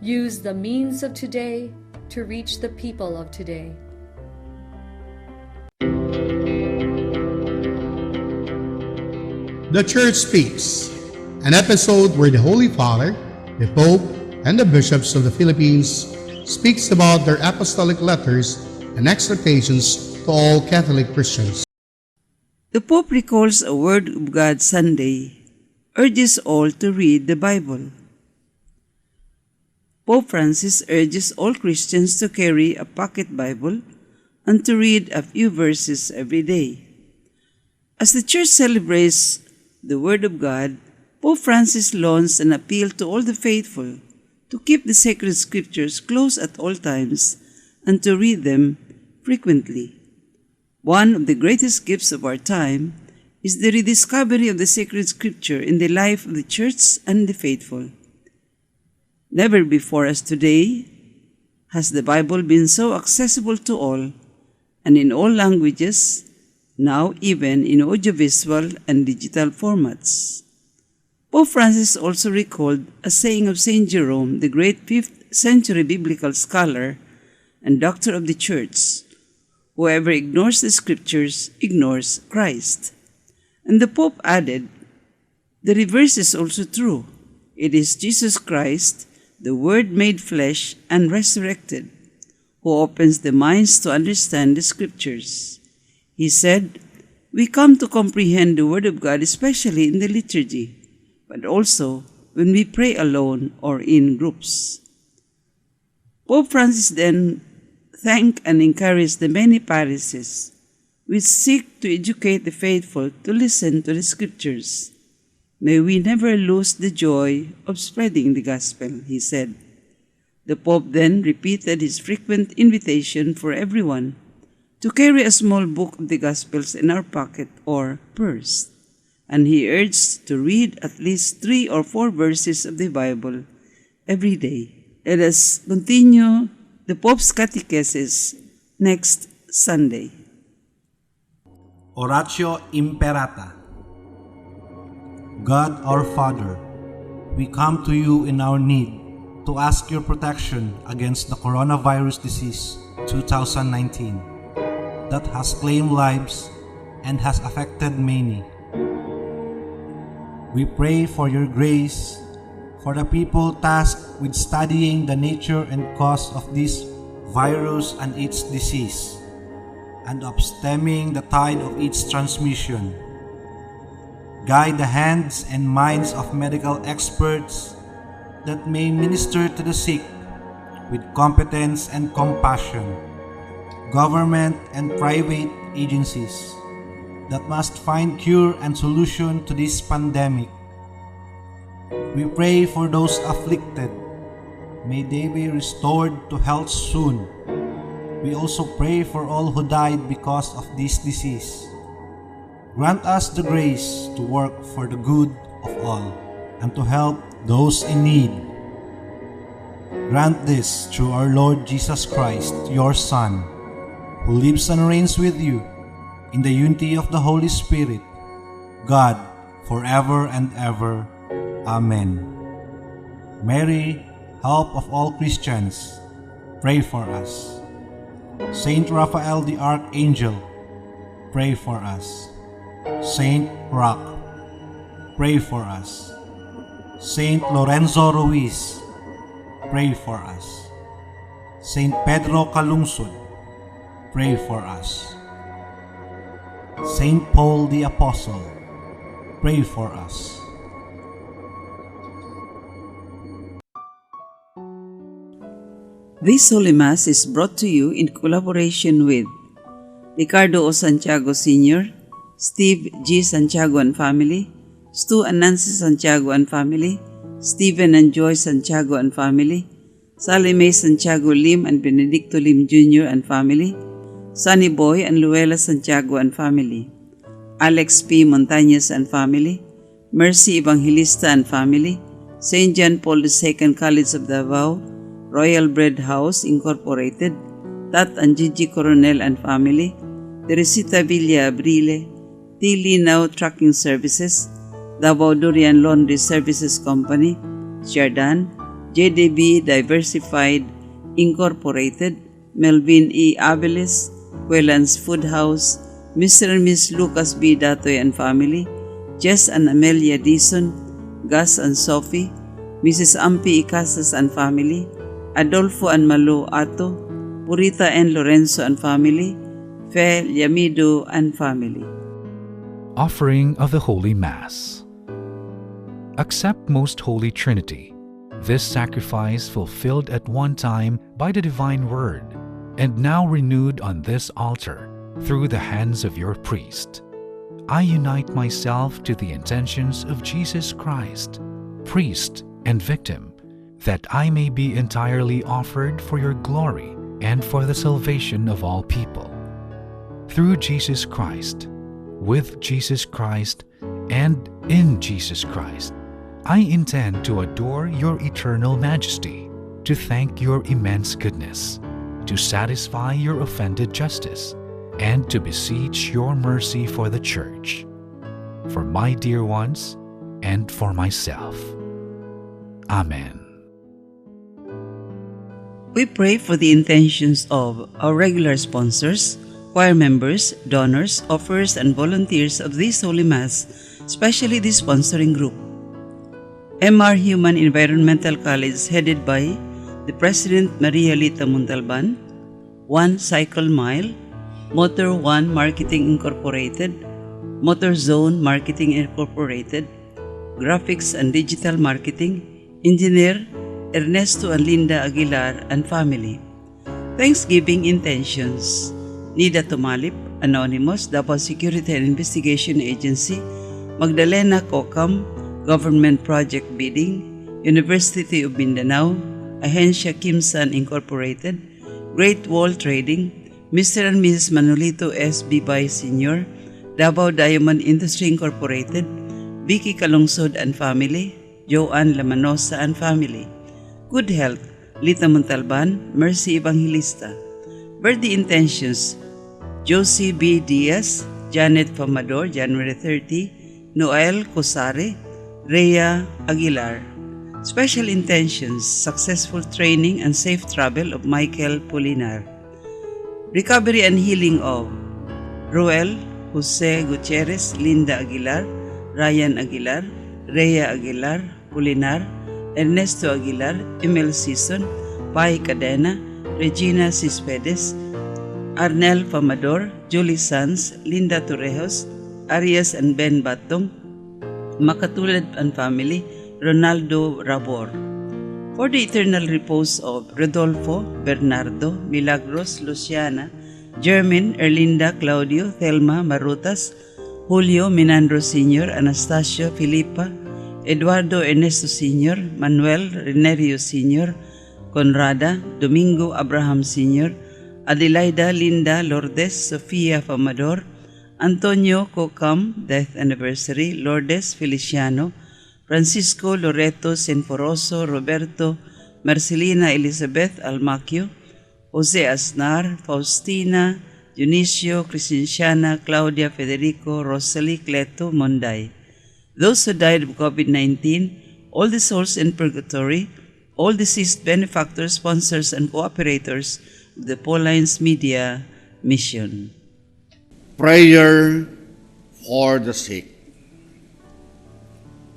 Use the means of today to reach the people of today. The Church Speaks, an episode where the Holy Father, the Pope, and the bishops of the Philippines speaks about their apostolic letters and exhortations to all Catholic Christians. The Pope recalls a Word of God Sunday, urges all to read the Bible. Pope Francis urges all Christians to carry a pocket Bible and to read a few verses every day. As the Church celebrates the Word of God, Pope Francis launched an appeal to all the faithful to keep the sacred scriptures close at all times and to read them frequently. One of the greatest gifts of our time is the rediscovery of the sacred scripture in the life of the Church and the faithful. Never before as today has the Bible been so accessible to all and in all languages, now even in audiovisual and digital formats. Pope Francis also recalled a saying of St. Jerome, the great 5th century biblical scholar and doctor of the Church: "Whoever ignores the Scriptures ignores Christ." And the Pope added, "The reverse is also true. It is Jesus Christ, the Word made flesh and resurrected, who opens the minds to understand the Scriptures." He said, "We come to comprehend the Word of God especially in the liturgy, but also when we pray alone or in groups." Pope Francis then thanked and encouraged the many parishes which seek to educate the faithful to listen to the Scriptures. "May we never lose the joy of spreading the gospel," he said. The Pope then repeated his frequent invitation for everyone to carry a small book of the Gospels in our pocket or purse, and he urged to read at least 3 or 4 verses of the Bible every day. Let us continue the Pope's catechesis next Sunday. Oratio Imperata. God our Father, we come to you in our need to ask your protection against the coronavirus disease 2019 that has claimed lives and has affected many. We pray for your grace for the people tasked with studying the nature and cause of this virus and its disease, and of stemming the tide of its transmission. Guide the hands and minds of medical experts that may minister to the sick with competence and compassion. Government and private agencies that must find cure and solution to this pandemic. We pray for those afflicted. May they be restored to health soon. We also pray for all who died because of this disease. Grant us the grace to work for the good of all and to help those in need. Grant this through our Lord Jesus Christ, your Son, who lives and reigns with you in the unity of the Holy Spirit, God, forever and ever. Amen. Mary, help of all Christians, pray for us. Saint Raphael the Archangel, pray for us. Saint Roch, pray for us. Saint Lorenzo Ruiz, pray for us. Saint Pedro Calungsod, pray for us. Saint Paul the Apostle, pray for us. This Holy Mass is brought to you in collaboration with Ricardo O. Santiago Sr., Steve G. Santiago and family, Stu and Nancy Santiago and family, Stephen and Joy Santiago and family, Sally Mae Santiago Lim and Benedicto Lim Jr. and family, Sunny Boy and Luella Santiago and family, Alex P. Montañez and family, Mercy Evangelista and family, St. John Paul II College of Davao, Royal Bread House Incorporated, Tat and Gigi Coronel and family, Teresita Villa Abrile, T. Linaw Trucking Services, Davao Durian Laundry Services Company, Jardan, JDB Diversified Incorporated, Melvin E. Abeles, Quelans Food House, Mr. and Miss Lucas B. Datoy and family, Jess and Amelia Dison, Gus and Sophie, Mrs. Ampi Icasas and family, Adolfo and Malu Ato, Purita and Lorenzo and family, Fe Yamido and family. Offering of the Holy Mass. Accept, Most Holy Trinity, this sacrifice fulfilled at one time by the divine word, and now renewed on this altar through the hands of your priest. I unite myself to the intentions of Jesus Christ, priest and victim, that I may be entirely offered for your glory and for the salvation of all people. Through Jesus Christ, with Jesus Christ, and in Jesus Christ, I intend to adore your eternal majesty, to thank your immense goodness, to satisfy your offended justice, and to beseech your mercy for the Church, for my dear ones, and for myself. Amen. We pray for the intentions of our regular sponsors, choir members, donors, offers, and volunteers of this Holy Mass, especially the sponsoring group. MR Human Environmental College headed by the President Maria Lita Montalban, One Cycle Mile, Motor One Marketing Incorporated, Motor Zone Marketing Incorporated, Graphics and Digital Marketing, Engineer Ernesto and Linda Aguilar and family. Thanksgiving intentions. Nida Tumalip, Anonymous, Davao Security and Investigation Agency, Magdalena Kokam, Government Project Bidding, University of Mindanao, Agencia Kimsan Incorporated, Great Wall Trading, Mr. and Mrs. Manolito S. Bibay Sr., Davao Diamond Industry Incorporated, Vicky Kalungsod and family, Joanne Lamanosa and family. Good health, Lita Montalban, Mercy Evangelista. Birthday intentions, Josie B. Diaz, Janet Famador, January 30, Noel Cosare, Rhea Aguilar. Special intentions, successful training and safe travel of Michael Polinar. Recovery and healing of Roel, Jose Gutierrez, Linda Aguilar, Ryan Aguilar, Rhea Aguilar, Polinar, Ernesto Aguilar, Emil Sison, Pai Cadena, Regina Cespedes, Arnel Famador, Julie Sanz, Linda Torrejos, Arias and Ben Batong, Makatulad and family, Ronaldo Rabor. For the eternal repose of Rodolfo, Bernardo, Milagros, Luciana, Jermin, Erlinda, Claudio, Thelma, Marutas, Julio, Minandro Sr., Anastasio, Filipa, Eduardo Ernesto Sr., Manuel Renerio Sr., Conrada, Domingo Abraham Sr., Adelaida Linda Lourdes Sofia Famador, Antonio Cocam, death anniversary, Lourdes Feliciano, Francisco Loreto Senforoso, Roberto Marcelina Elizabeth Almaquio, Jose Aznar, Faustina, Dionisio, Crescenciana, Claudia Federico, Rosalie Cleto Monday. Those who died of COVID-19, all the souls in purgatory, all deceased benefactors, sponsors, and cooperators of the Paulines Media Mission. Prayer for the sick.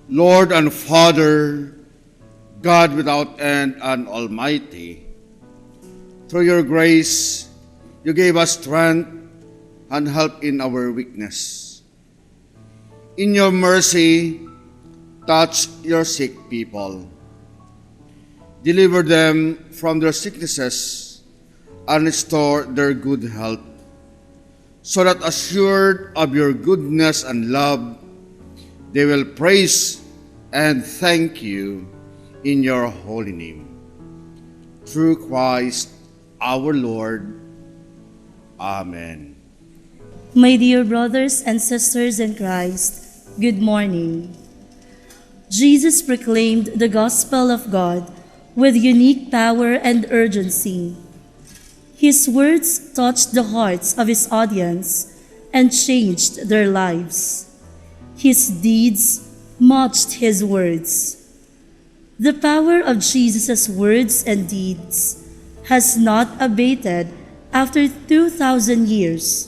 Lord and Father, God without end and Almighty, through your grace, you gave us strength and help in our weakness. In your mercy, touch your sick people. Deliver them from their sicknesses and restore their good health, so that assured of your goodness and love, they will praise and thank you in your holy name. Through Christ our Lord. Amen. My dear brothers and sisters in Christ, good morning. Jesus proclaimed the gospel of God with unique power and urgency. His words touched the hearts of his audience and changed their lives. His deeds matched his words. The power of Jesus' words and deeds has not abated after 2,000 years.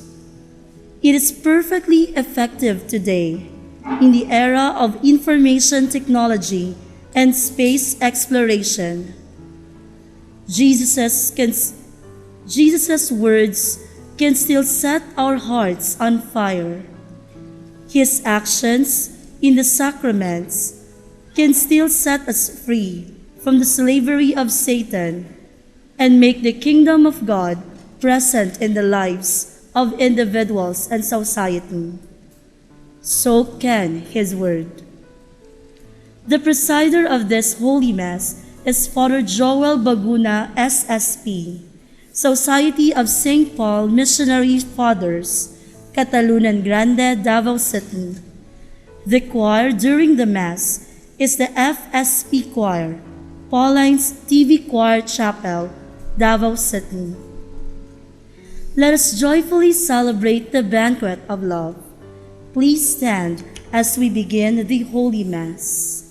It is perfectly effective today in the era of information technology and space exploration. Jesus' words can still set our hearts on fire. His actions in the sacraments can still set us free from the slavery of Satan and make the kingdom of God present in the lives of individuals and society. So can His word. The presider of this Holy Mass is Father Joel Baguna, SSP, Society of St. Paul Missionary Fathers, Catalunan, Grande, Davao City. The choir during the Mass is the FSP Choir, Paulines TV Choir Chapel, Davao City. Let us joyfully celebrate the banquet of love. Please stand as we begin the Holy Mass.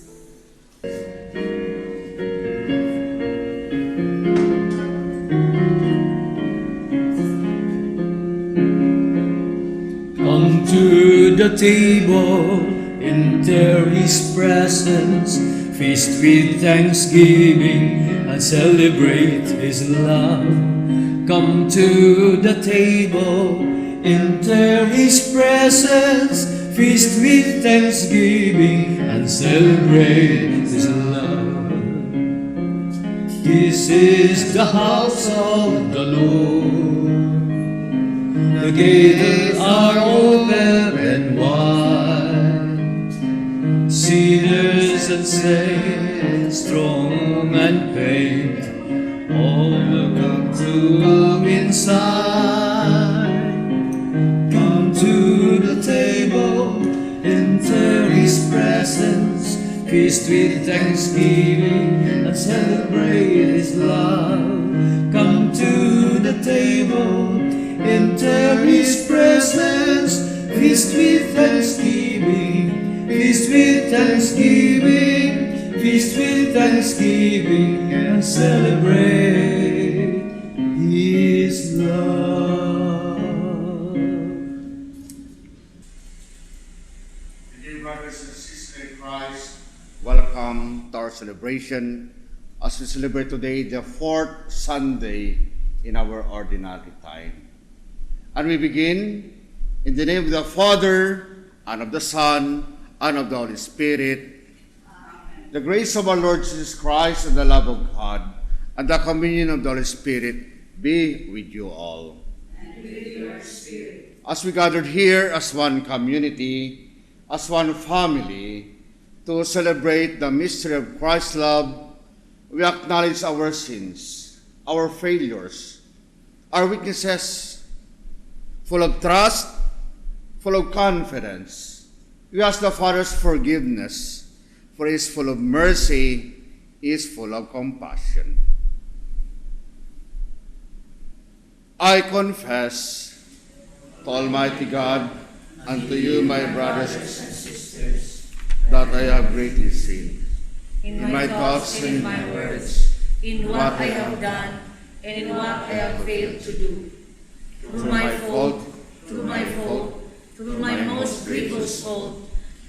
Come to the table, enter His presence, feast with thanksgiving and celebrate His love. Come to the table, enter His presence, feast with thanksgiving and celebrate His love. This is the house of the Lord. The gates are open and wide. Sinners and saints, strong and faint, all welcome to come inside. Come to the table, enter His presence, feast with thanksgiving and celebrate His love. Come to the table, enter His presence, feast with thanksgiving, feast with thanksgiving, feast with thanksgiving, and celebrate His love. Dear brothers and sisters in Christ, welcome to our celebration as we celebrate today the fourth Sunday in our ordinary time. And we begin in the name of the Father, and of the Son, and of the Holy Spirit. Amen. The grace of our Lord Jesus Christ, and the love of God, and the communion of the Holy Spirit be with you all. And with your spirit. As we gathered here as one community, as one family, to celebrate the mystery of Christ's love, we acknowledge our sins, our failures, our weaknesses, full of trust, full of confidence. We ask the Father's forgiveness, for He is full of mercy, He is full of compassion. I confess to Almighty God and to you, my brothers and sisters, that I have greatly sinned in my thoughts and in my words, in what I have done and in what I have failed to do. Through my fault, through my most grievous fault.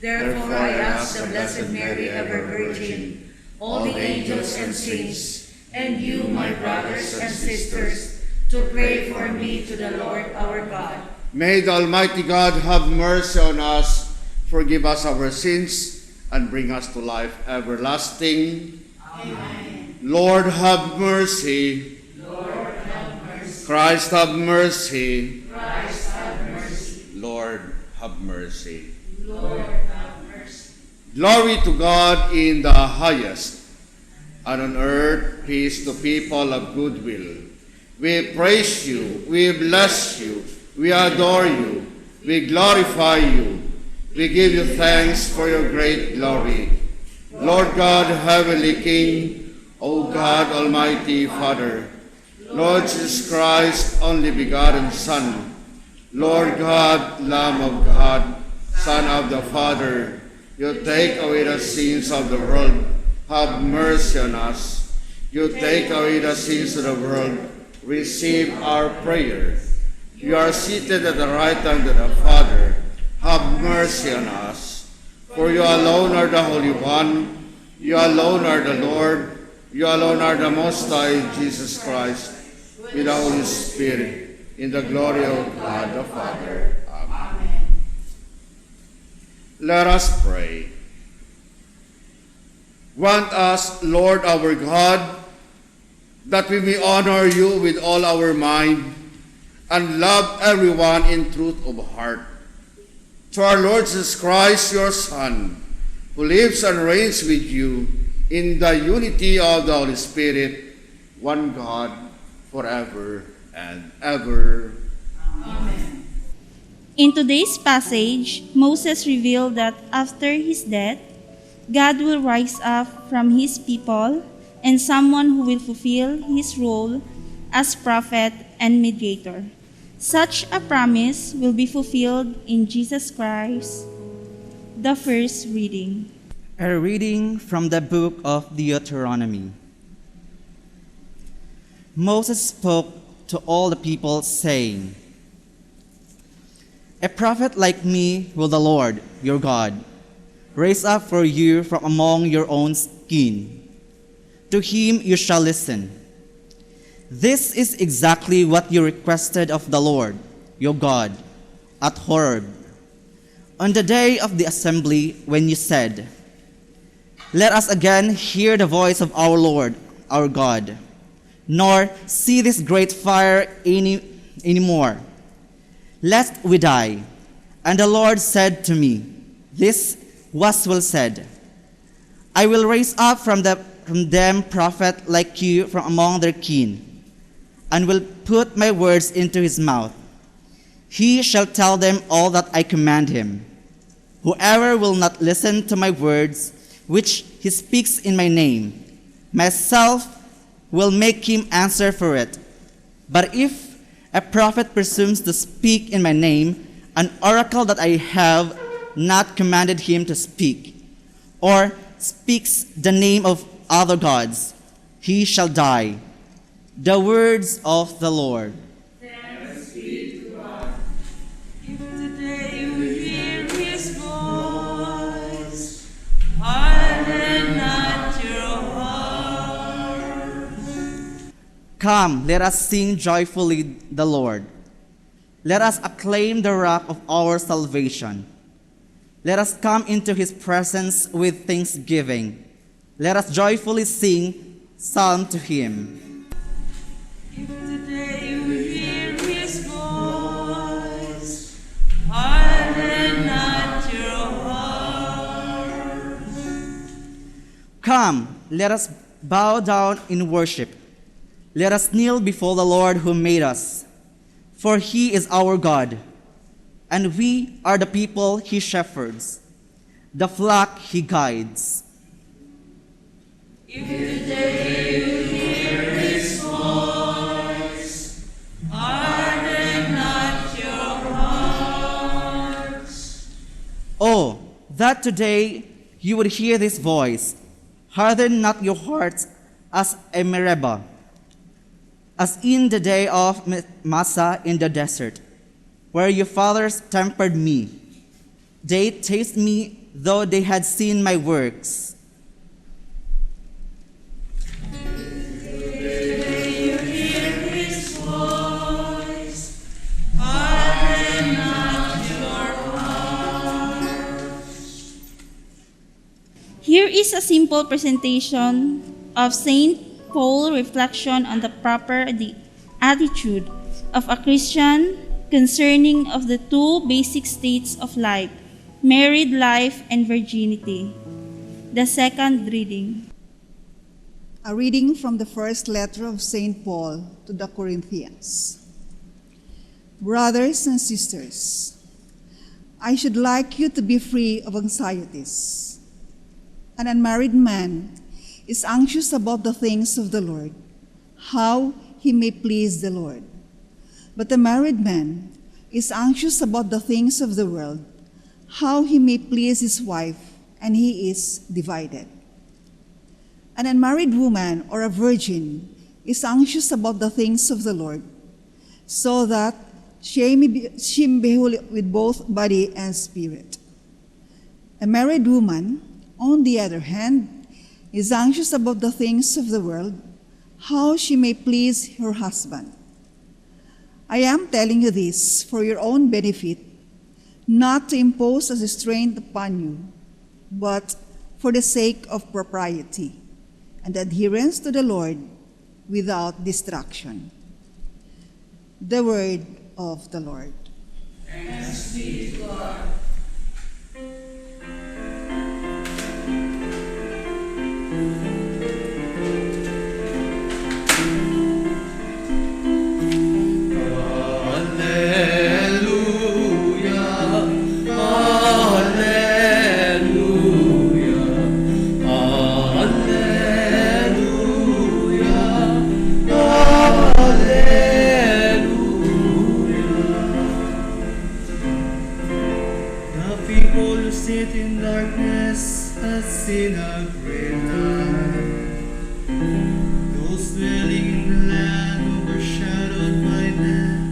Therefore I ask the Blessed Mary, ever Virgin, all the angels and saints, and you, my brothers and sisters, to pray for me to the Lord our God. May the Almighty God have mercy on us, forgive us our sins, and bring us to life everlasting. Amen. Lord, have mercy. Lord, have mercy. Christ, have mercy. Christ, have mercy. Lord, have mercy. Lord, have mercy. Glory to God in the highest, and on earth peace to people of good will. We praise you, we bless you, we adore you, we glorify you, we give you thanks for your great glory. Lord God, Heavenly King, O God, Almighty Father, Lord Jesus Christ, only begotten Son, Lord God, Lamb of God, Son of the Father, you take away the sins of the world. have mercy on us. You take away the sins of the world, receive our prayer. You are seated at the right hand of the Father, have mercy on us. For you alone are the Holy One, you alone are the Lord, you alone are the Most High, Jesus Christ, with the Holy Spirit, in the glory of God the Father. Amen. Let us pray. Grant us, Lord our God, that we may honor you with all our mind and love everyone in truth of heart. To our Lord Jesus Christ, your Son, who lives and reigns with you in the unity of the Holy Spirit, one God, forever and ever. Amen. In today's passage, Moses revealed that after his death, God will rise up from his people and someone who will fulfill his role as prophet and mediator. Such a promise will be fulfilled in Jesus Christ. The first reading. A reading from the book of Deuteronomy. Moses spoke to all the people, saying, "A prophet like me will the Lord, your God, raise up for you from among your own skin. To him you shall listen. This is exactly what you requested of the Lord, your God, at Horeb, on the day of the assembly, when you said, 'Let us again hear the voice of our Lord, our God, nor see this great fire anymore, lest we die.' And the Lord said to me, 'This was well said. I will raise up from them prophet like you from among their kin, and will put my words into his mouth. He shall tell them all that I command him. Whoever will not listen to my words, which he speaks in my name, myself will make him answer for it. But if a prophet presumes to speak in my name, an oracle that I have not commanded him to speak, or speaks the name of other gods, he shall die.'" The words of the Lord. Thanks be to God. If today you hear his voice, harden not your heart. Come, let us sing joyfully the Lord. Let us acclaim the rock of our salvation. Let us come into his presence with thanksgiving. Let us joyfully sing psalm to him. If today you hear his voice, harden not your heart. Come, let us bow down in worship. Let us kneel before the Lord who made us. For he is our God, and we are the people he shepherds, the flock he guides. If today you hear his voice, harden not your hearts. Oh, that today you would hear this voice. Harden not your hearts as a Meribah, as in the day of Massa in the desert, where your fathers tempered me. They tasted me, though they had seen my works. Here is a simple presentation of St. Paul's reflection on the proper attitude of a Christian concerning of the two basic states of life, married life and virginity. The second reading. A reading from the first letter of St. Paul to the Corinthians. Brothers and sisters, I should like you to be free of anxieties. An unmarried man is anxious about the things of the Lord, how he may please the Lord. But a married man is anxious about the things of the world, how he may please his wife, and he is divided. An unmarried woman or a virgin is anxious about the things of the Lord, so that she may be holy with both body and spirit. A married woman, on the other hand, is anxious about the things of the world, how she may please her husband. I am telling you this for your own benefit, not to impose a restraint upon you, but for the sake of propriety and adherence to the Lord without distraction. The word of the Lord. Thanks be to God. In a great light, those dwelling in the land overshadowed by death,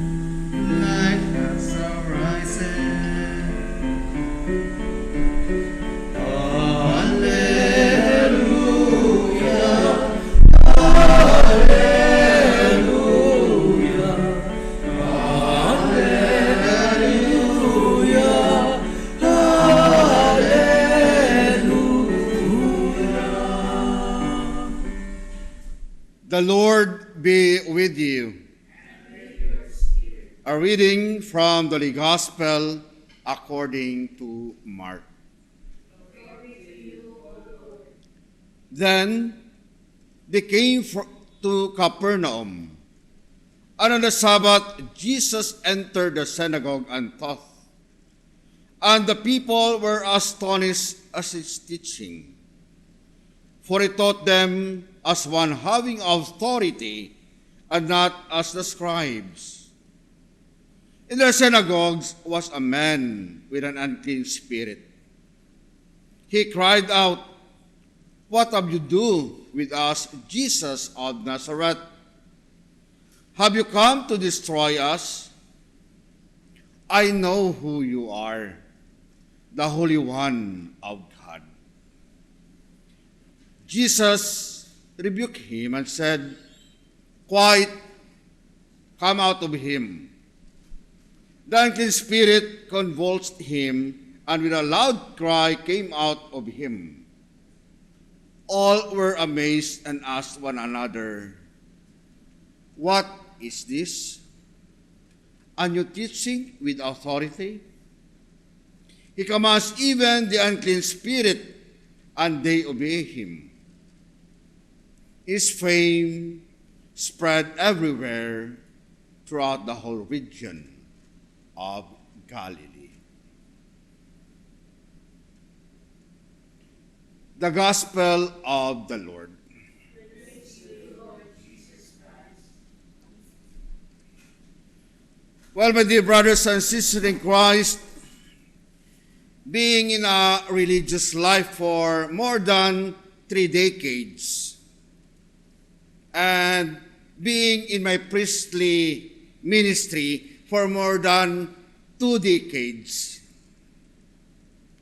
light has arisen. Hallelujah, hallelujah, The Lord be with you. And with your spirit. A reading from the Holy Gospel according to Mark. Glory to you, O Lord. Then they came to Capernaum. And on the Sabbath, Jesus entered the synagogue and taught. And the people were astonished at his teaching. For he taught them as one having authority, and not as the scribes. In their synagogues was a man with an unclean spirit. He cried out, "What have you do with us, Jesus of Nazareth? Have you come to destroy us? I know who you are, the Holy One of God." Jesus rebuked him and said, "Quiet, come out of him." The unclean spirit convulsed him, and with a loud cry came out of him. All were amazed and asked one another, "What is this? A new teaching with authority? He commands even the unclean spirit, and they obey him." His fame spread everywhere throughout the whole region of Galilee. The Gospel of the Lord. Praise you, Lord Jesus Christ. Well, my dear brothers and sisters in Christ, being in a religious life for more than 3 decades, and being in my priestly ministry for more than 2 decades,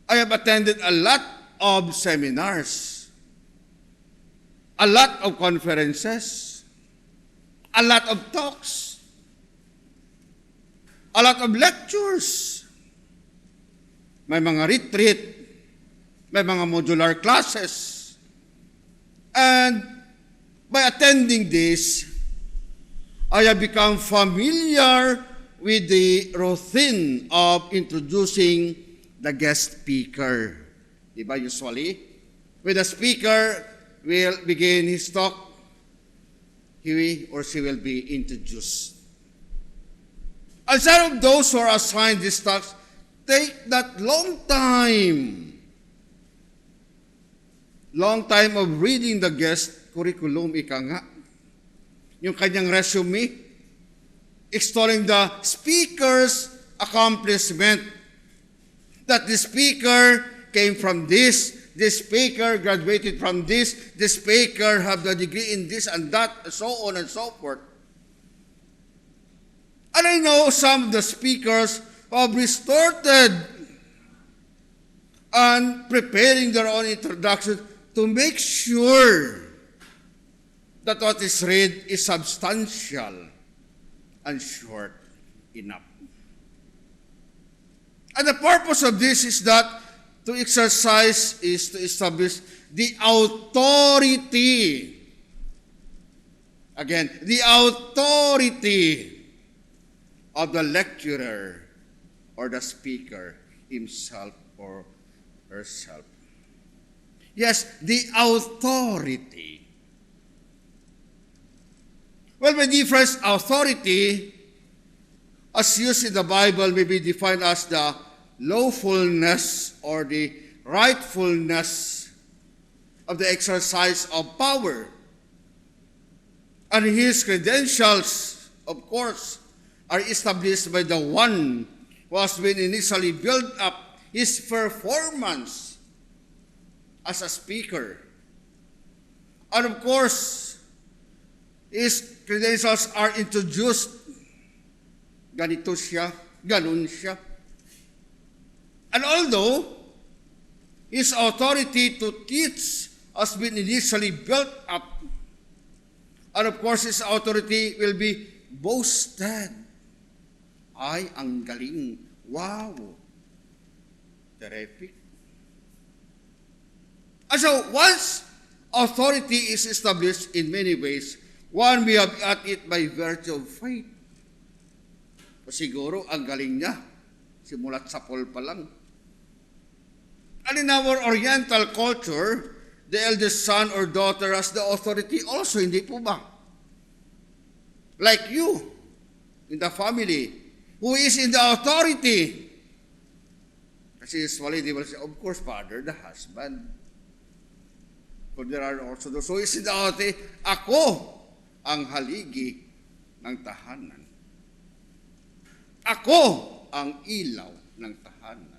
I have attended a lot of seminars, a lot of conferences, a lot of talks, a lot of lectures, may mga retreat, may mga modular classes, and by attending this, I have become familiar with the routine of introducing the guest speaker. Diba, usually, when the speaker will begin his talk, he or she will be introduced. And some of those who are assigned these talks take that long time of reading the guest curriculum, ika nga, yung kanyang resume, extolling the speaker's accomplishment, that the speaker came from this This speaker graduated from this. This speaker have the degree in this and that, so on and so forth. And I know some of the speakers have restarted and preparing their own introduction to make sure that what is read is substantial and short enough. And the purpose of this is that to exercise is to establish the authority. Again, the authority of the lecturer or the speaker himself or herself. Yes, the authority. Well, by difference, authority, as used in the Bible, may be defined as the lawfulness or the rightfulness of the exercise of power. And his credentials, of course, are established by the one who has been initially built up his performance as a speaker. And of course, his credentials are introduced. Ganito siya, ganun siya. And although his authority to teach has been initially built up, and of course his authority will be boasted. Ay, ang galing. Wow. Terrific. And so once authority is established in many ways, one we have at it by virtue of faith. Siguro, ang galing niya. Simulat sa Paul pa lang. And in our Oriental culture, the eldest son or daughter has the authority also, hindi po ba? Like you, in the family, who is in the authority. Kasi usually they will say, of course, father, the husband. But there are also those who is in the authority, ako ang haligi ng tahanan. Ako ang ilaw ng tahanan.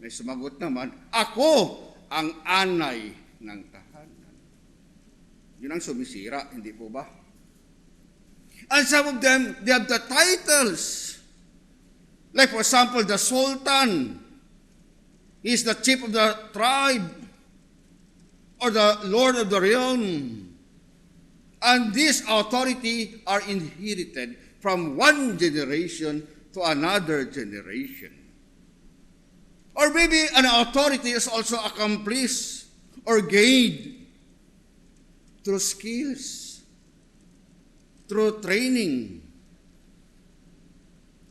May sumagot naman, ako ang anay ng tahanan. Yun ang sumisira, hindi po ba? And some of them, they have the titles. Like for example, the Sultan. He is the chief of the tribe or the Lord of the realm. And this authority are inherited from one generation to another generation. Or maybe an authority is also accomplished or gained through skills, through training.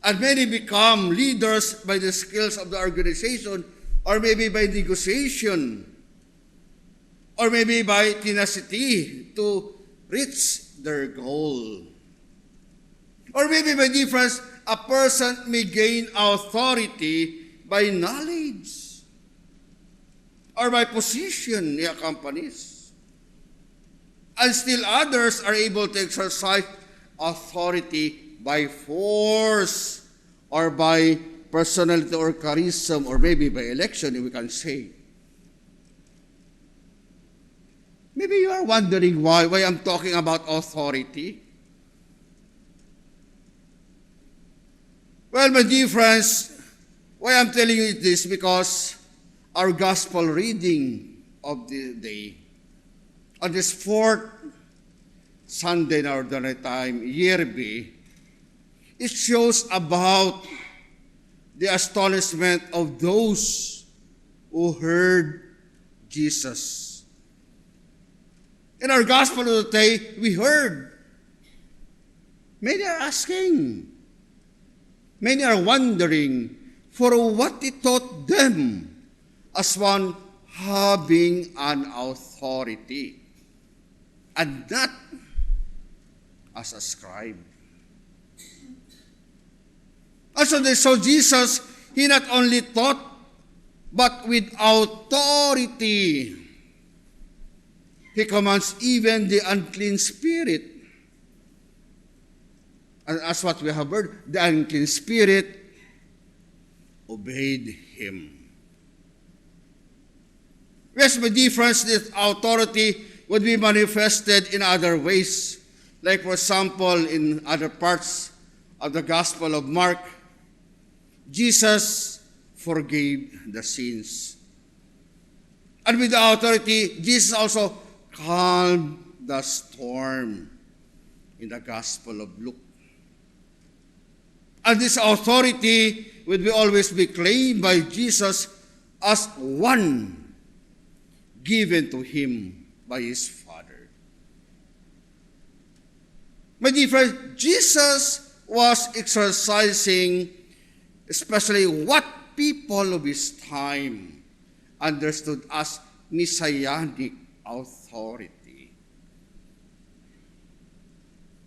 And many become leaders by the skills of the organization, or maybe by negotiation, or maybe by tenacity to reach their goal. Or maybe by difference, a person may gain authority by knowledge or by position he accompanies. And still others are able to exercise authority by force or by personality or charisma or maybe by election, we can say. Maybe you are wondering why I'm talking about authority. Well, my dear friends, why I'm telling you this because our gospel reading of the day, on this fourth Sunday in ordinary time, year B, it shows about the astonishment of those who heard Jesus. In our gospel of the day, we heard. Many are asking. Many are wondering for what he taught them as one having an authority and not as a scribe. And so they saw Jesus, he not only taught, but with authority. He commands even the unclean spirit. And as what we have heard, the unclean spirit obeyed him. Yes, the difference, this authority would be manifested in other ways. Like, for example, in other parts of the Gospel of Mark, Jesus forgave the sins. And with the authority, Jesus also calmed the storm in the Gospel of Luke. And this authority will always be claimed by Jesus as one given to him by his Father. My dear friends, Jesus was exercising especially what people of his time understood as messianic authority.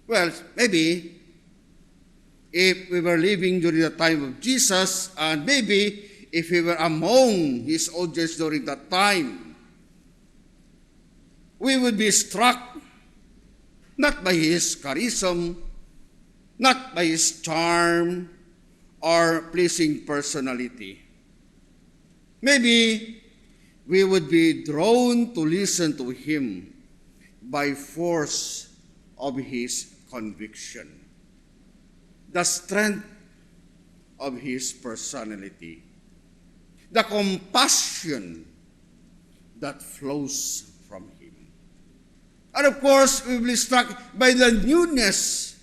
Well, maybe if we were living during the time of Jesus, and maybe if we were among his audience during that time, we would be struck not by his charisma, not by his charm or pleasing personality. Maybe we would be drawn to listen to him by force of his conviction, the strength of his personality, the compassion that flows from him. And of course, we will be struck by the newness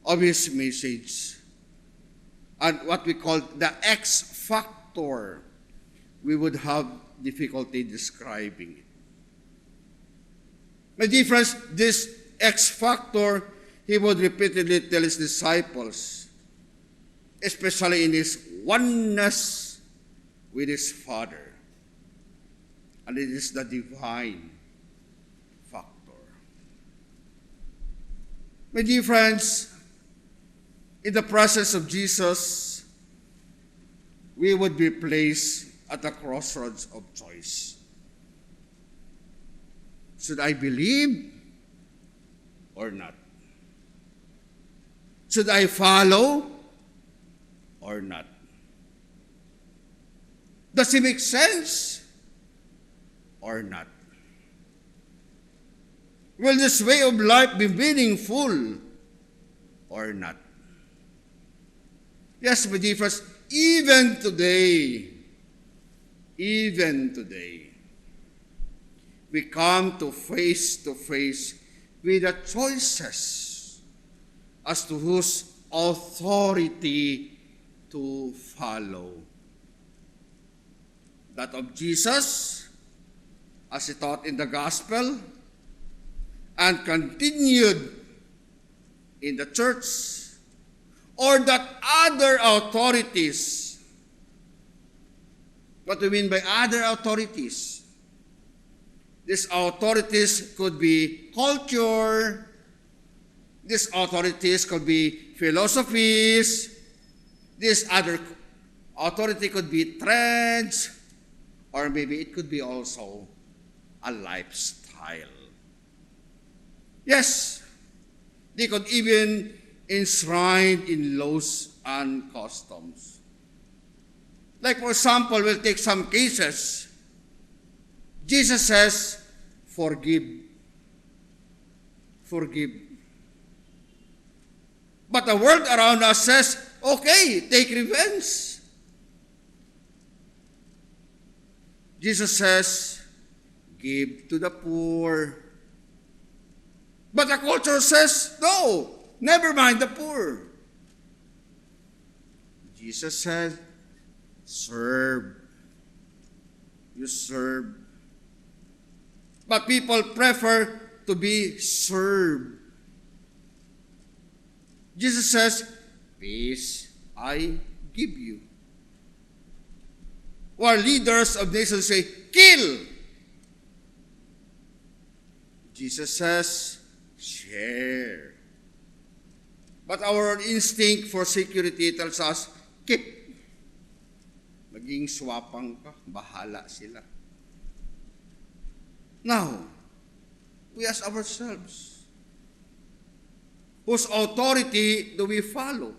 of his message and what we call the X factor. We would have difficulty describing it. My dear friends, this X factor, he would repeatedly tell his disciples, especially in his oneness with his Father. And it is the divine factor. My dear friends, in the presence of Jesus, we would be placed at a crossroads of choice. Should I believe or not? Should I follow or not? Does it make sense or not? Will this way of life be meaningful or not? Yes, my dear friends, even today, we come to face with the choices as to whose authority to follow. That of Jesus, as he taught in the gospel, and continued in the church, or that other authorities. What do we mean by other authorities? These authorities could be culture, these authorities could be philosophies, this other authority could be trends, or maybe it could be also a lifestyle. Yes, they could even enshrine in laws and customs. Like, for example, we'll take some cases. Jesus says, forgive. Forgive. But the world around us says, okay, take revenge. Jesus says, give to the poor. But the culture says, no, never mind the poor. Jesus said, serve. You serve. But people prefer to be served. Jesus says, peace I give you. While leaders of nations say, kill. Jesus says, share. But our instinct for security tells us, keep. Maging swapang ka, bahala sila. Now, we ask ourselves, whose authority do we follow?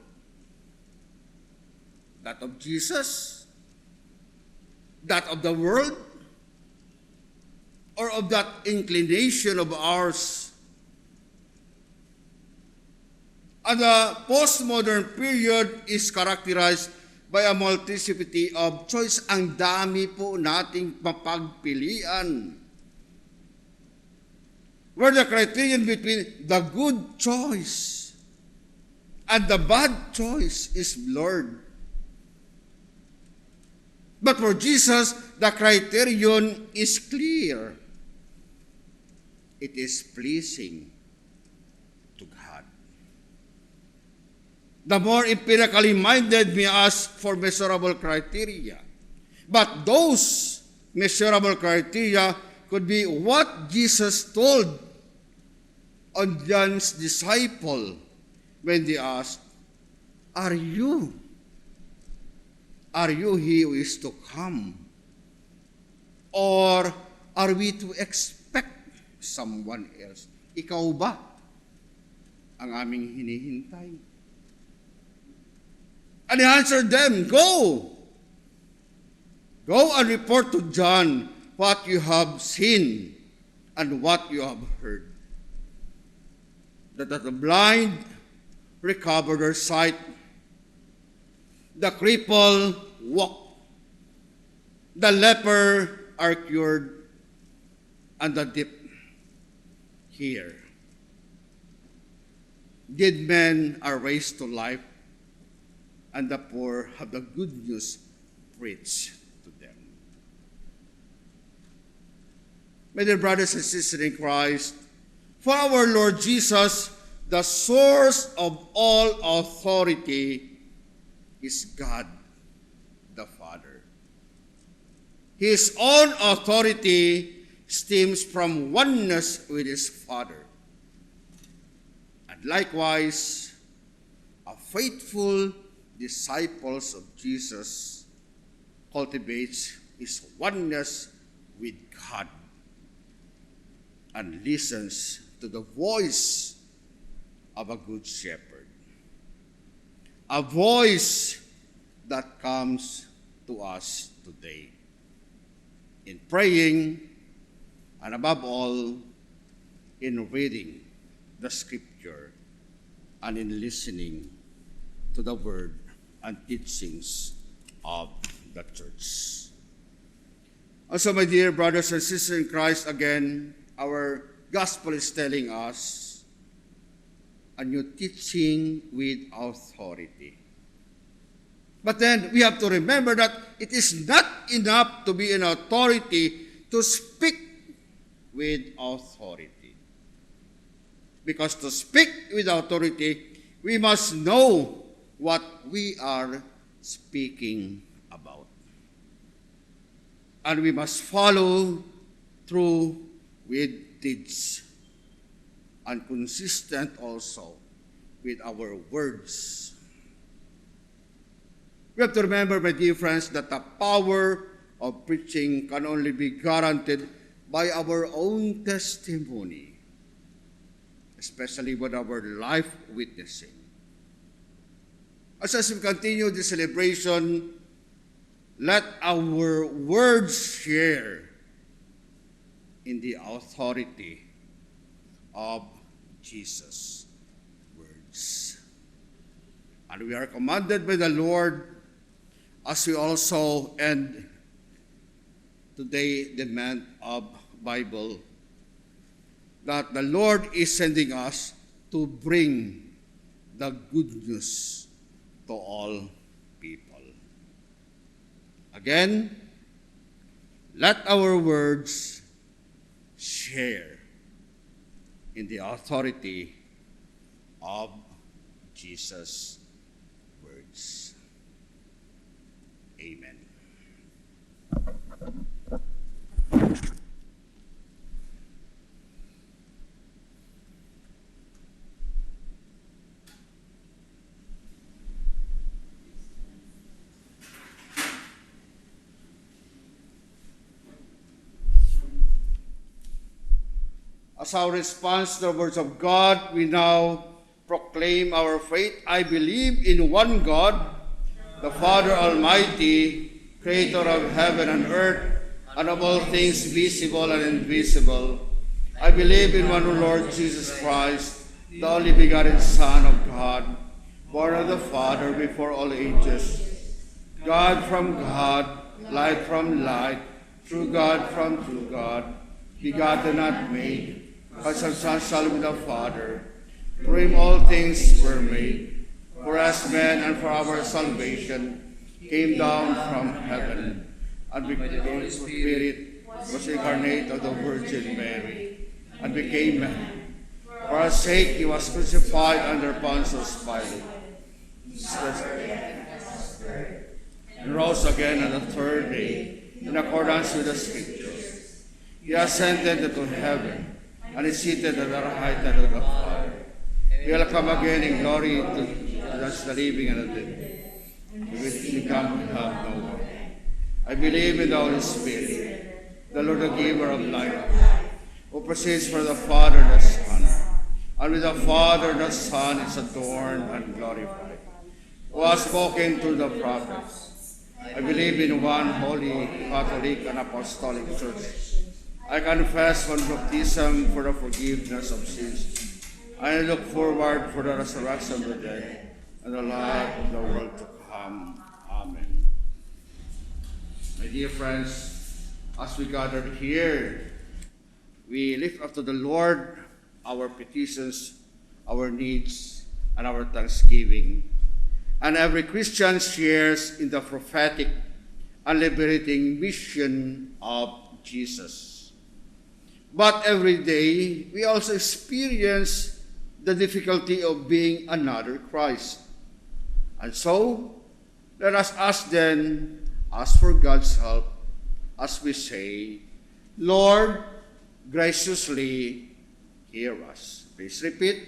That of Jesus? That of the world? or of that inclination of ours. And the postmodern period is characterized by a multiplicity of choice. Ang dami po nating mapagpilian. Where the criterion between the good choice and the bad choice is blurred. But for Jesus, the criterion is clear. It is pleasing to God. The more empirically minded may ask for measurable criteria. But those measurable criteria could be what Jesus told on John's disciple when they asked, Are you he who is to come? Or are we to expect someone else? Ikaw ba ang aming hinihintay? And he answered them, Go! Go and report to John what you have seen and what you have heard. That the blind recover their sight, the cripple walk, the leper are cured, and the deaf hear. Dead men are raised to life, and the poor have the good news preached to them. My dear brothers and sisters in Christ, for our Lord Jesus, the source of all authority is God the Father. His own authority stems from oneness with his Father. And likewise, a faithful disciples of Jesus cultivates his oneness with God and listens to the voice of a good shepherd, a voice that comes to us today in praying and above all in reading the scripture and in listening to the word and teachings of the church. Also, my dear brothers and sisters in Christ, again, our gospel is telling us a new teaching with authority. But then we have to remember that it is not enough to be an authority to speak with authority. Because to speak with authority, we must know what we are speaking about. And we must follow through with deeds, and consistent also with our words. We have to remember, my dear friends, that the power of preaching can only be guaranteed by our own testimony, especially with our life witnessing. As we continue the celebration, let our words share in the authority of Jesus' words. And we are commanded by the Lord, as we also end today the month of Bible, that the Lord is sending us to bring the good news to all people. Again, let our words share in the authority of Jesus' words. Amen. As our response to the words of God, we now proclaim our faith. I believe in one God, the Father Almighty, creator of heaven and earth. and of all things visible and invisible. I believe in one Lord Jesus Christ, the only begotten Son of God, born of the Father before all ages, God from God, light from light, true God from true God, begotten not made, consubstantial with the Father. Through him all things were made. For us men and for our salvation came down from heaven, and became the Holy Spirit, was incarnate of the Virgin Mary, and became man. For our sake he was crucified under Pontius Pilate, and rose again on the third day, in accordance with the Scriptures. He ascended into heaven, and is seated at the right hand of the Father. He will come again in glory to judge the living and the dead. He will come and have no more. I believe in the Holy Spirit, the Lord, the giver of life, who proceeds from the Father and the Son, and with the Father the Son is adorned and glorified, who has spoken to the prophets. I believe in one holy, Catholic, and Apostolic Church. I confess one baptism for the forgiveness of sins. I look forward for the resurrection of the dead and the life of the world to come. Amen. My dear friends, as we gathered here, we lift up to the Lord our petitions, our needs, and our thanksgiving. And every Christian shares in the prophetic and liberating mission of Jesus. But every day, we also experience the difficulty of being another Christ. And so, let us ask for God's help as we say, Lord, graciously hear us. Please repeat.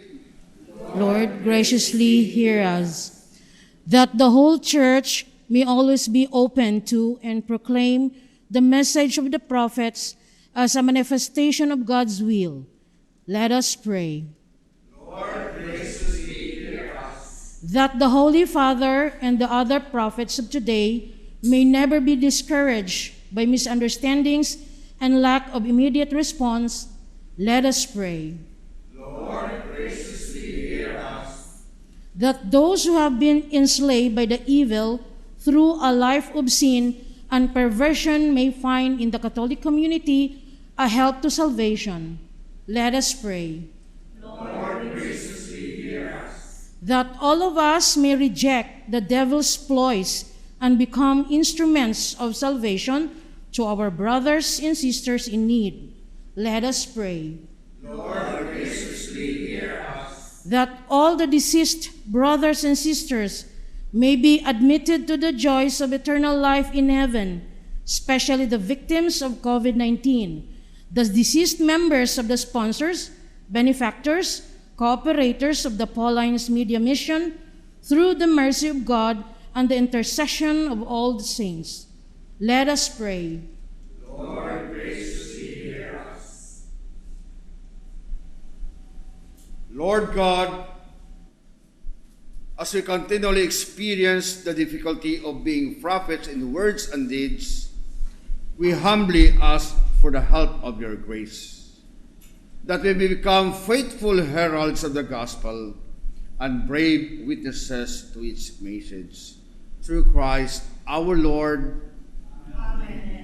Lord, graciously hear us, that the whole church may always be open to and proclaim the message of the prophets as a manifestation of God's will. Let us pray. Lord, graciously hear us. That the Holy Father and the other prophets of today may never be discouraged by misunderstandings and lack of immediate response, let us pray. Lord, graciously hear us. That those who have been enslaved by the evil through a life of sin and perversion may find in the Catholic community a help to salvation, let us pray. Lord, graciously hear us. That all of us may reject the devil's ploys and become instruments of salvation to our brothers and sisters in need, let us pray. Lord, graciously hear us. That all the deceased brothers and sisters may be admitted to the joys of eternal life in heaven, especially the victims of COVID-19, the deceased members of the sponsors, benefactors, cooperators of the Paulines Media Mission, through the mercy of God and the intercession of all the saints. Let us pray. Lord, graciously hear us. Lord God, as we continually experience the difficulty of being prophets in words and deeds, we humbly ask for the help of your grace, that we may become faithful heralds of the gospel and brave witnesses to its message. Through Christ our Lord. Amen.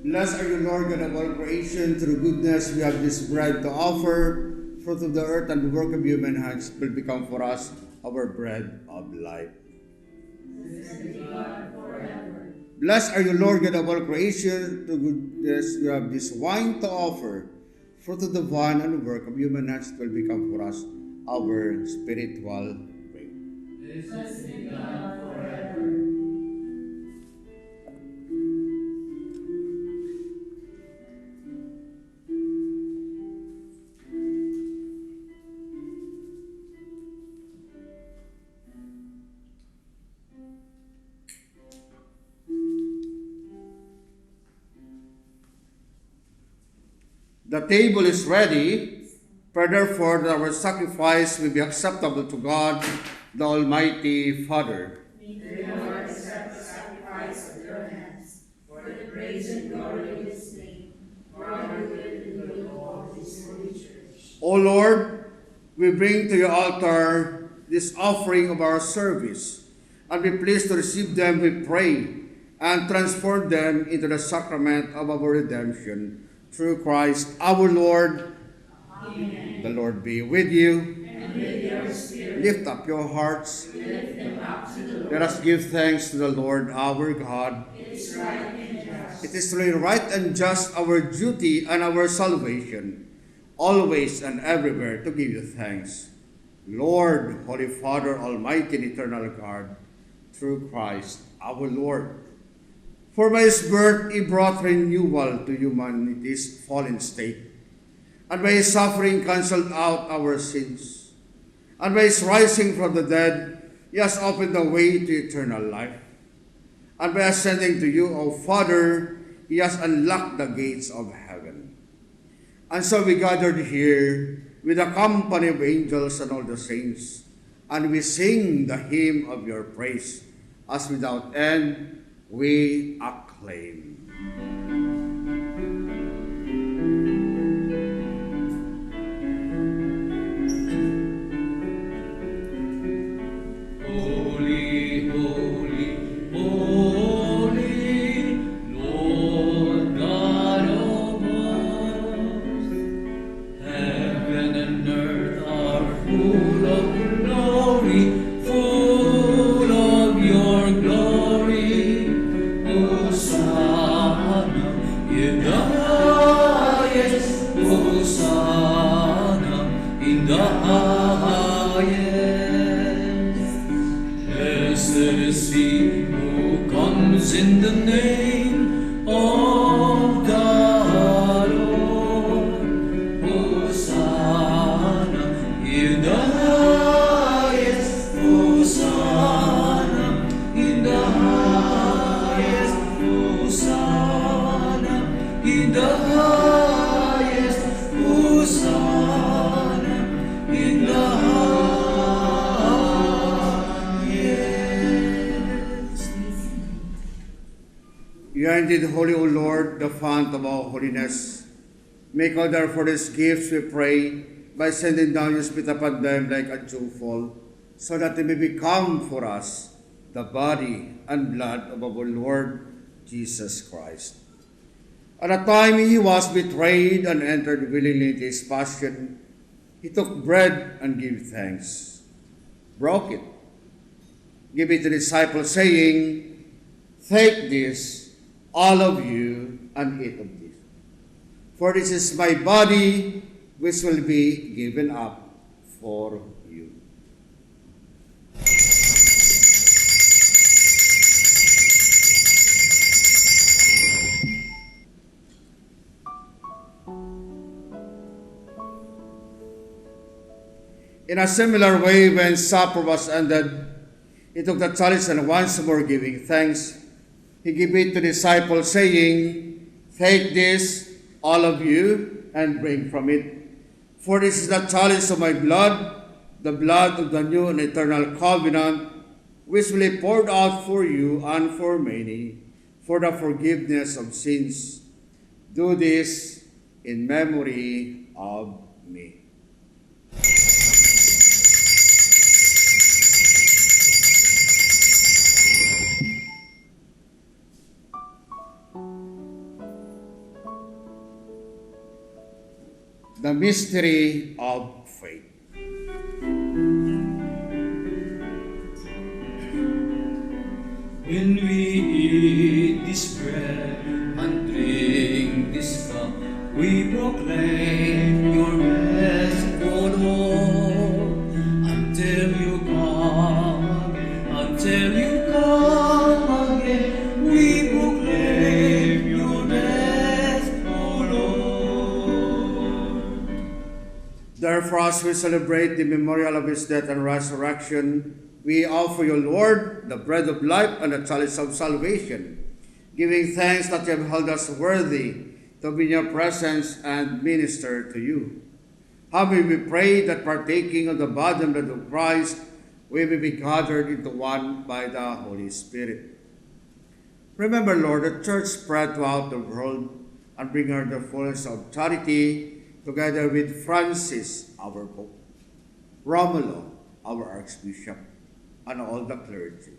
Blessed are you, Lord God of all creation. Through goodness we have this bread to offer, fruit of the earth and the work of human hands will become for us our bread of life. Blessed are you, Lord God of all creation. To goodness we have this wine to offer. Fruit of the vine and the work of human hands will become for us our spiritual drink. Blessed be God forever. The table is ready. Pray therefore that our sacrifice will be acceptable to God, the Almighty Father. May the Lord accept the sacrifice of your hands, for the praise and glory of his name, for our good and the good of all his holy church. O Lord, we bring to your altar this offering of our service, and be pleased to receive them, we pray, and transform them into the sacrament of our redemption. Through Christ our Lord. Amen. The Lord be with you. And with your spirit. Lift up your hearts. We lift them up to the Lord. Let us give thanks to the Lord our God. It is right and just. It is really right and just, our duty and our salvation, always and everywhere to give you thanks. Lord, Holy Father, Almighty and Eternal God, through Christ our Lord. For by his birth he brought renewal to humanity's fallen state, and by his suffering cancelled out our sins, and by his rising from the dead he has opened the way to eternal life, and by ascending to you, O Father, he has unlocked the gates of heaven. And so we gathered here with a company of angels and all the saints, and we sing the hymn of your praise, as without end we acclaim. Holy, holy, holy, Lord God of hosts. Heaven and earth are full of glory, full of your glory. Hosanna in the highest, Hosanna in the highest. Blessed is he who comes in the name of the Lord. Hosanna in the highest, Hosanna in the highest. Hosanna in the highest, Hosanna in the highest. You are indeed holy, O Lord, the fount of all holiness. Make all therefore these gifts, we pray, by sending down your Spirit upon them like a dewfall, so that they may become for us the body and blood of our Lord Jesus Christ. At the time he was betrayed and entered willingly into his passion, he took bread and gave thanks, broke it, gave it to the disciples, saying, "Take this, all of you, and eat of this. For this is my body, which will be given up for you." In a similar way, when supper was ended, he took the chalice and once more giving thanks, he gave it to the disciples, saying, "Take this, all of you, and drink from it. For this is the chalice of my blood, the blood of the new and eternal covenant, which will be poured out for you and for many, for the forgiveness of sins. Do this in memory of me." The mystery of faith. When we eat this bread and drink this cup, we proclaim your death, O Lord, until you come again. We proclaim your death, O Lord. Therefore, as we celebrate the memorial of his death and resurrection, we offer you, Lord, the bread of life and the chalice of salvation, giving thanks that you have held us worthy to be in your presence and minister to you. Humbly we pray that partaking of the body and blood of Christ, we may be gathered into one by the Holy Spirit. Remember, Lord, the church spread throughout the world, and bring her the fullness of charity, together with Francis, our Pope, Romulo, our Archbishop, and all the clergy.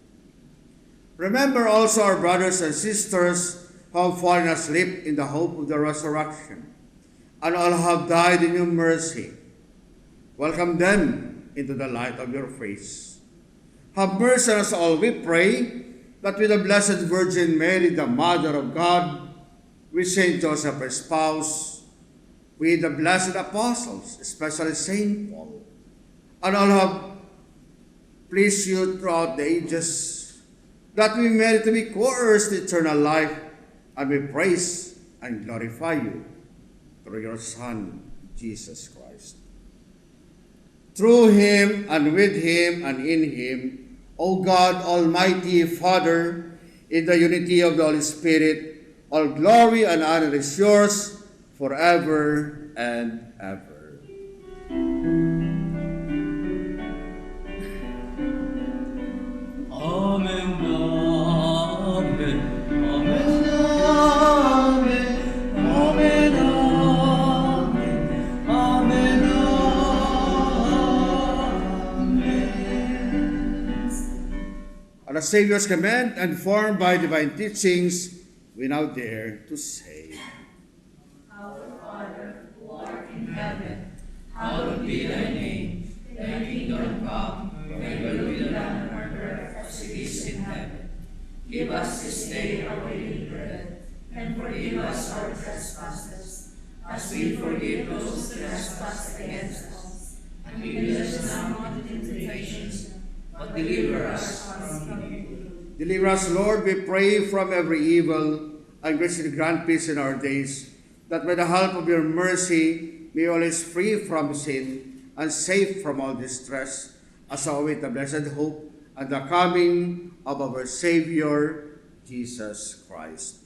Remember also our brothers and sisters who have fallen asleep in the hope of the resurrection, and all who have died in your mercy. Welcome them into the light of your face. Have mercy on us all, we pray, that with the Blessed Virgin Mary, the Mother of God, with Saint Joseph, her spouse, with the blessed apostles, especially Saint Paul, and all who have please you throughout the ages, that we merit to be co-heirs to eternal life, and we praise and glorify you through your Son, Jesus Christ. Through him, and with him, and in him, O God, Almighty Father, in the unity of the Holy Spirit, all glory and honor is yours forever and ever. Amen, amen, amen, amen, amen, amen, amen. At the Savior's command and formed by divine teachings, we now dare to say, Our Father, who art in heaven, hallowed be thy name. Thy kingdom come, thy will be done on earth as it is in heaven. Give us this day our daily bread, and forgive us our trespasses, as we forgive those who trespass against us. And lead us not into temptation, but deliver us from evil. deliver us, Lord, we pray, from every evil, and graciously grant peace in our days, that by the help of your mercy, we always free from sin and safe from all distress, as we await the blessed hope and the coming of our Savior, Jesus Christ.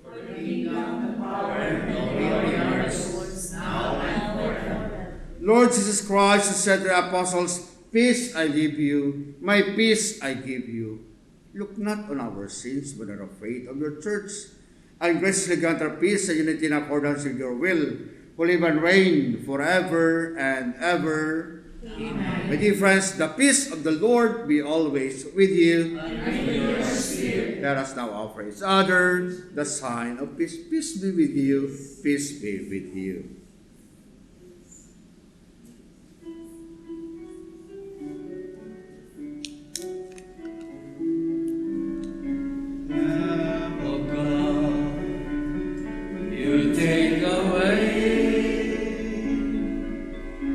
For the kingdom, the power, and glory are yours, now and forever. Lord Jesus Christ, who said to the apostles, peace I leave you, my peace I give you. Look not on our sins, but on the faith of your church, and graciously grant our peace and unity in accordance with your will, who live and reign forever and ever. Amen. My dear friends, the peace of the Lord be always with you. And with your spirit. Let us now offer each other the sign of peace. Peace be with you. Peace be with you. Lamb of God, you take away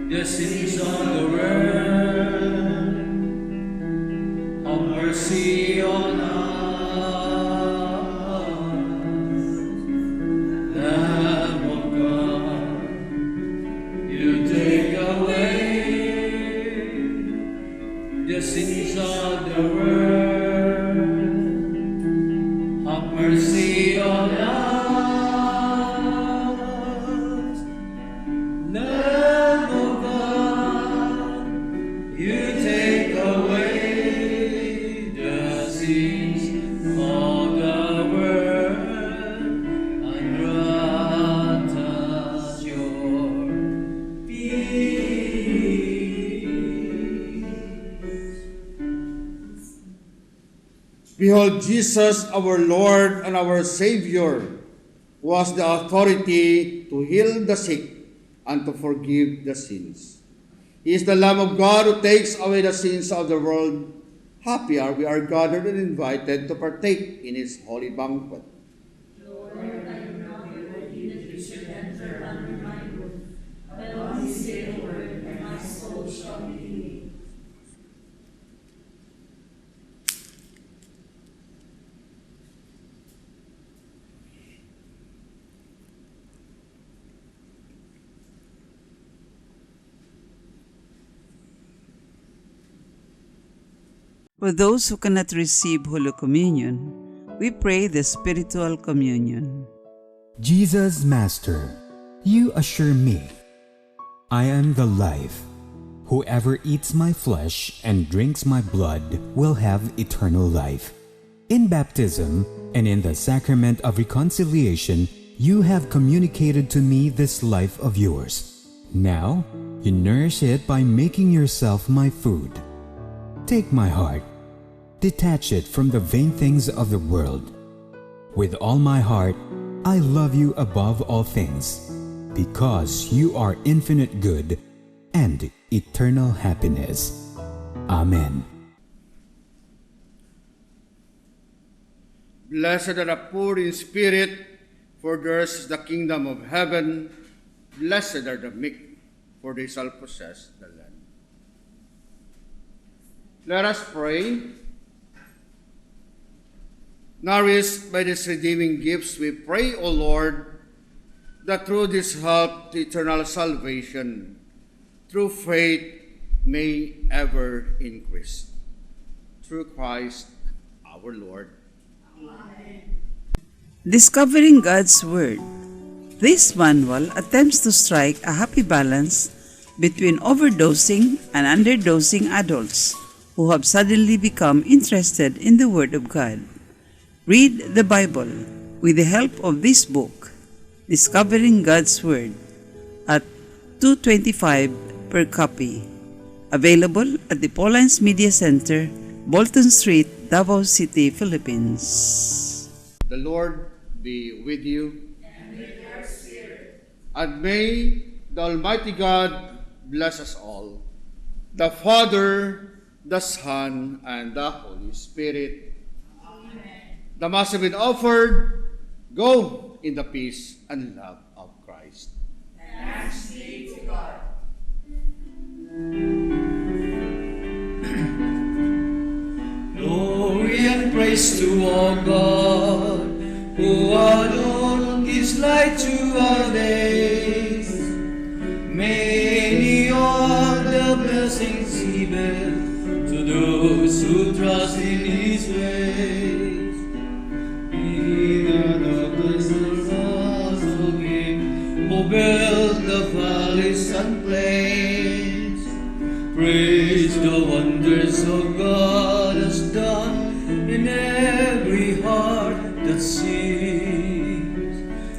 the sins of the world. Have mercy on us. Lamb of God, you take away the sins of the world. Have mercy on us. Lamb of God, you take away the sins of the world, and grant us your peace. Behold, Jesus, our Lord and our Savior, was the authority to heal the sick and to forgive the sins. He is the Lamb of God who takes away the sins of the world. Happy are we are gathered and invited to partake in his holy banquet. Lord, I am not worthy that you should enter under my roof, but only say a word, and my soul shall be healed. For those who cannot receive Holy Communion, we pray the spiritual communion. Jesus, Master, you assure me, I am the life. Whoever eats my flesh and drinks my blood will have eternal life. In baptism and in the sacrament of reconciliation, you have communicated to me this life of yours. Now, you nourish it by making yourself my food. Take my heart, detach it from the vain things of the world. With all my heart, I love you above all things, because you are infinite good and eternal happiness. Amen. Blessed are the poor in spirit, for theirs is the kingdom of heaven. Blessed are the meek, for they shall possess the land. Let us pray. Nourished by these redeeming gifts, we pray, O Lord, that through this help to eternal salvation, through faith, may ever increase. Through Christ our Lord. Amen. Discovering God's Word. This manual attempts to strike a happy balance between overdosing and underdosing adults who have suddenly become interested in the Word of God. Read the Bible with the help of this book, Discovering God's Word, at $2.25 per copy. Available at the Paulines Media Center, Bolton Street, Davao City, Philippines. The Lord be with you. And with your spirit. And may the Almighty God bless us all, the Father, the Son, and the Holy Spirit. Amen. The Mass has been offered. Go in the peace and love of Christ. Thanks be to God. Glory and praise to our God, who alone gives light to our days. Many are the blessings He bears to those who trust in His ways. Even the blessed also Him who built the valleys and plains. Praise the wonders of God has done in every heart that sings.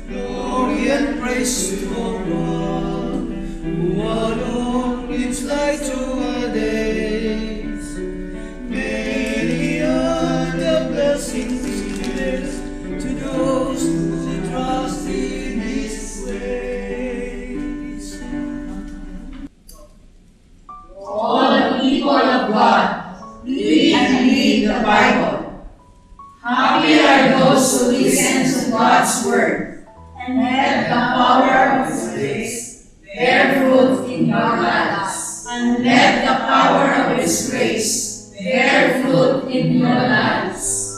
Glory and praise to our God, who alone gives light to our days. Many are the blessings He gives to those who trust in His ways. All the people of God, read and read the Bible. Happy are those who listen to God's word and let the power of His grace bear fruit in your lives. And let the power of His grace bear fruit in your lives.